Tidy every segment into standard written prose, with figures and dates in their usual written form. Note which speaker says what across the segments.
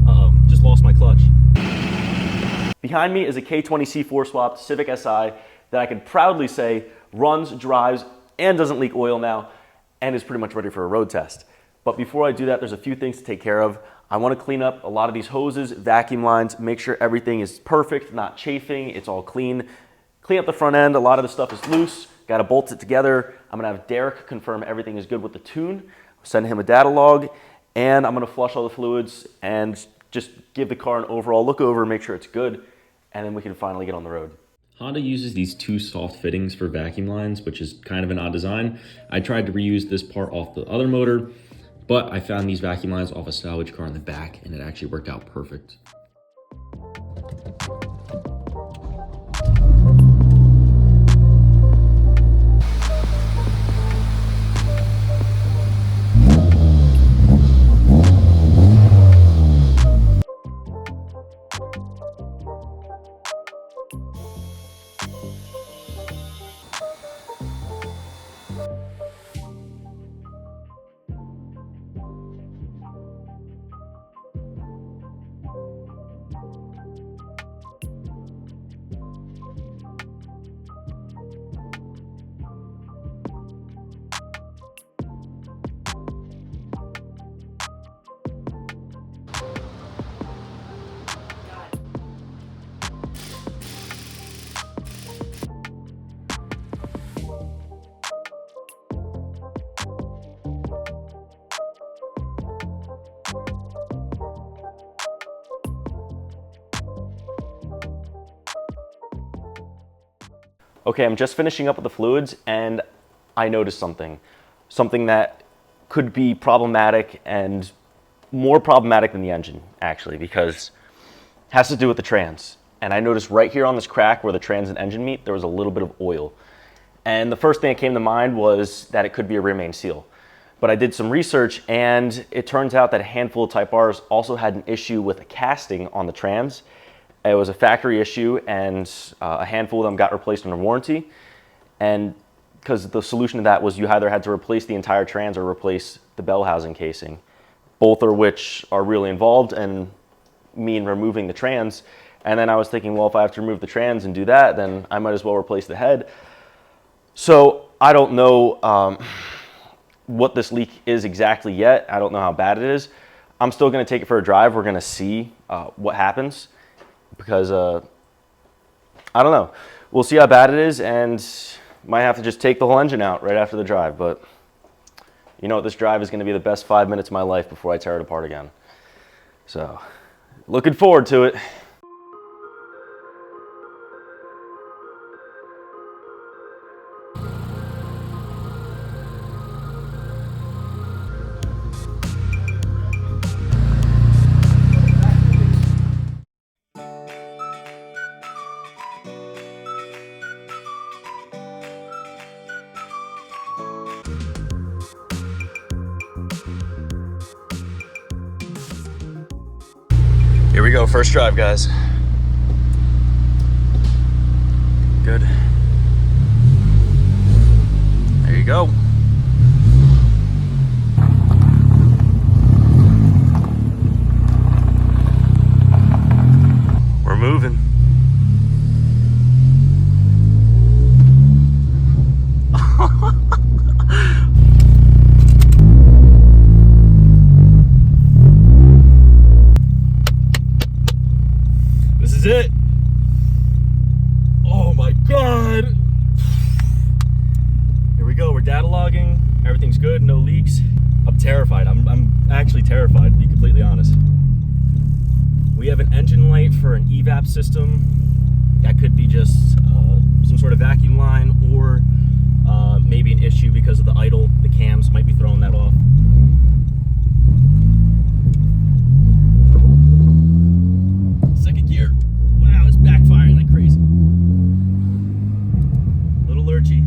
Speaker 1: Uh-oh, just lost my clutch. Behind me is a K20C4 swapped Civic Si that I can proudly say runs, drives, and doesn't leak oil now, and is pretty much ready for a road test. But before I do that, there's a few things to take care of. I want to clean up a lot of these hoses, vacuum lines, make sure everything is perfect, not chafing, it's all clean. Clean up the front end, a lot of the stuff is loose, got to bolt it together. I'm going to have Derek confirm everything is good with the tune, send him a data log, and I'm going to flush all the fluids and just give the car an overall look over, make sure it's good, and then we can finally get on the road. Honda uses these two soft fittings for vacuum lines, which is kind of an odd design. I tried to reuse this part off the other motor, but I found these vacuum lines off a salvage car in the back, and it actually worked out perfect. Okay, I'm just finishing up with the fluids and I noticed something that could be problematic and more problematic than the engine actually, because it has to do with the trans. And I noticed right here on this crack where the trans and engine meet, there was a little bit of oil. And the first thing that came to mind was that it could be a rear main seal. But I did some research and it turns out that a handful of Type Rs also had an issue with a casting on the trans. It was a factory issue and a handful of them got replaced under warranty. And because the solution to that was you either had to replace the entire trans or replace the bell housing casing, both of which are really involved and mean removing the trans. And then I was thinking, well, if I have to remove the trans and do that, then I might as well replace the head. So I don't know what this leak is exactly yet. I don't know how bad it is. I'm still going to take it for a drive. We're going to see what happens. Because I don't know, we'll see how bad it is, and might have to just take the whole engine out right after the drive. But you know what, this drive is going to be the best 5 minutes of my life before I tear it apart again. So looking forward to it. Here we go, first drive, guys. Good. There you go. We're moving. This is it. Oh my God. Here we go, we're data logging. Everything's good, no leaks. I'm terrified. I'm actually terrified, to be completely honest. We have an engine light for an evap system. That could be just some sort of vacuum line, or maybe an issue because of the idle. The cams might be throwing that off. Second gear. Wow, it's backfiring like crazy. A little lurchy.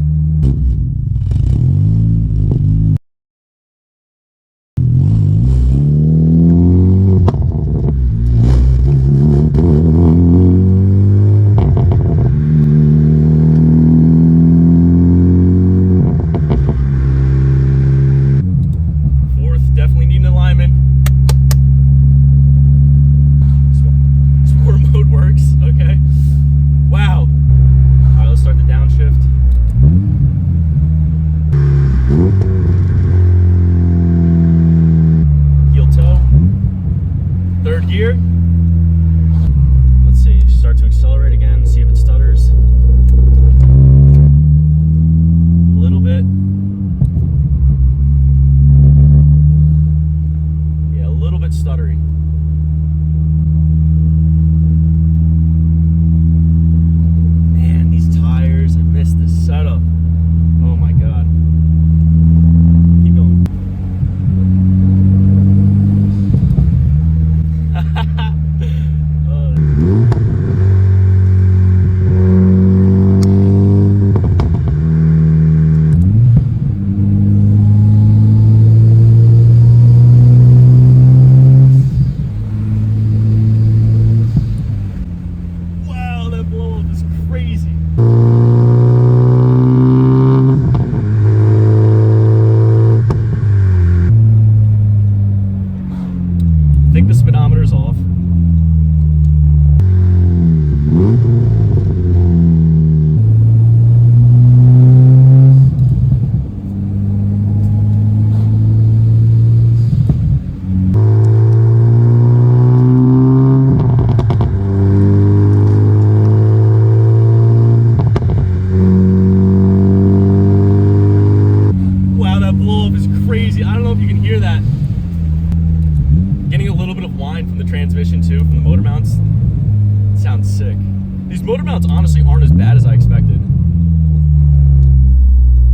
Speaker 1: motor mounts honestly aren't as bad as I expected.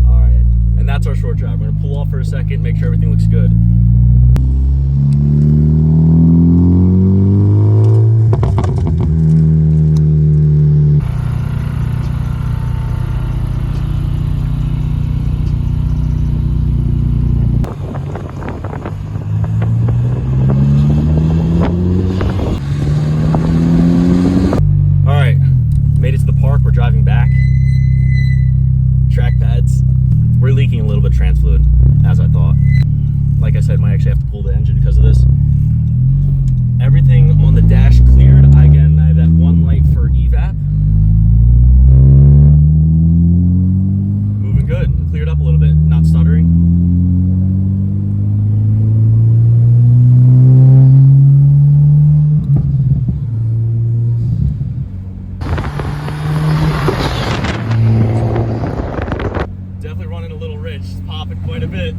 Speaker 1: All right, and that's our short drive. We're gonna pull off for a second, make sure everything looks good. We're driving back. Track pads. We're leaking a little bit of trans fluid, as I thought. Like I said, might actually have to pull the engine because of this. Everything on the dash cleared. Again, I have that one light for evap. Moving good. It cleared up a little bit, not stuttering. Popping quite a bit.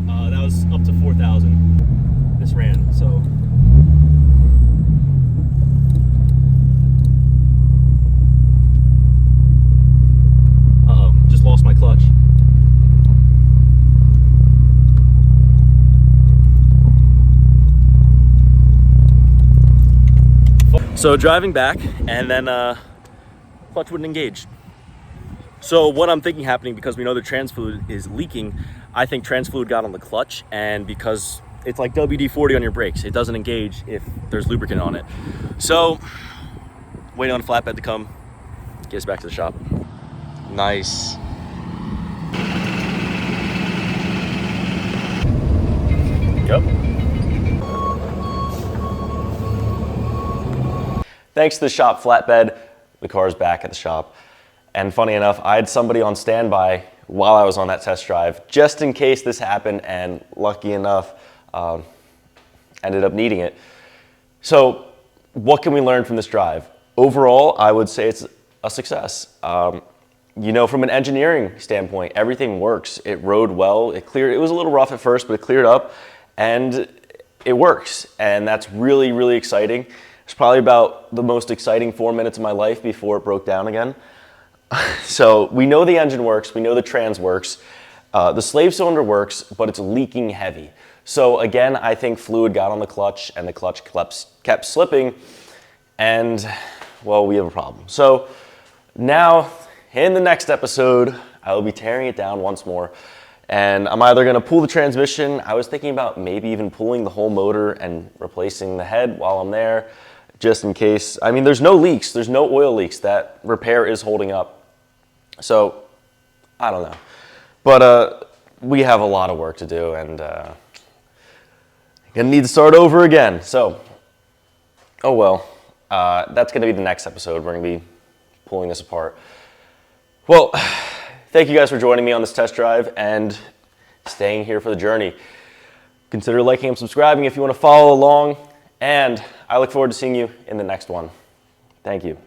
Speaker 1: That was up to 4,000. This ran, so. Uh-oh, just lost my clutch. So driving back, and then clutch wouldn't engage. So what I'm thinking happening, because we know the trans fluid is leaking, I think trans fluid got on the clutch, and because it's like WD-40 on your brakes, it doesn't engage if there's lubricant on it. So waiting on the flatbed to come, get us back to the shop. Nice. Yep. Thanks to the shop flatbed, the car's back at the shop. And funny enough, I had somebody on standby while I was on that test drive, just in case this happened, and lucky enough, ended up needing it. So what can we learn from this drive? Overall, I would say it's a success. You know, from an engineering standpoint, everything works. It rode well, it cleared. It was a little rough at first, but it cleared up, and it works. And that's really, really exciting. It's probably about the most exciting 4 minutes of my life before it broke down again. So we know the engine works, we know the trans works, the slave cylinder works, but it's leaking heavy. So again, I think fluid got on the clutch and the clutch kept slipping, and well, we have a problem. So now in the next episode, I will be tearing it down once more, and I'm either gonna pull the transmission. I was thinking about maybe even pulling the whole motor and replacing the head while I'm there, just in case. I mean, there's no leaks, there's no oil leaks. That repair is holding up. So, I don't know. But we have a lot of work to do, and gonna need to start over again. So, oh well. That's gonna be the next episode. We're gonna be pulling this apart. Well, thank you guys for joining me on this test drive and staying here for the journey. Consider liking and subscribing if you want to follow along, and I look forward to seeing you in the next one. Thank you.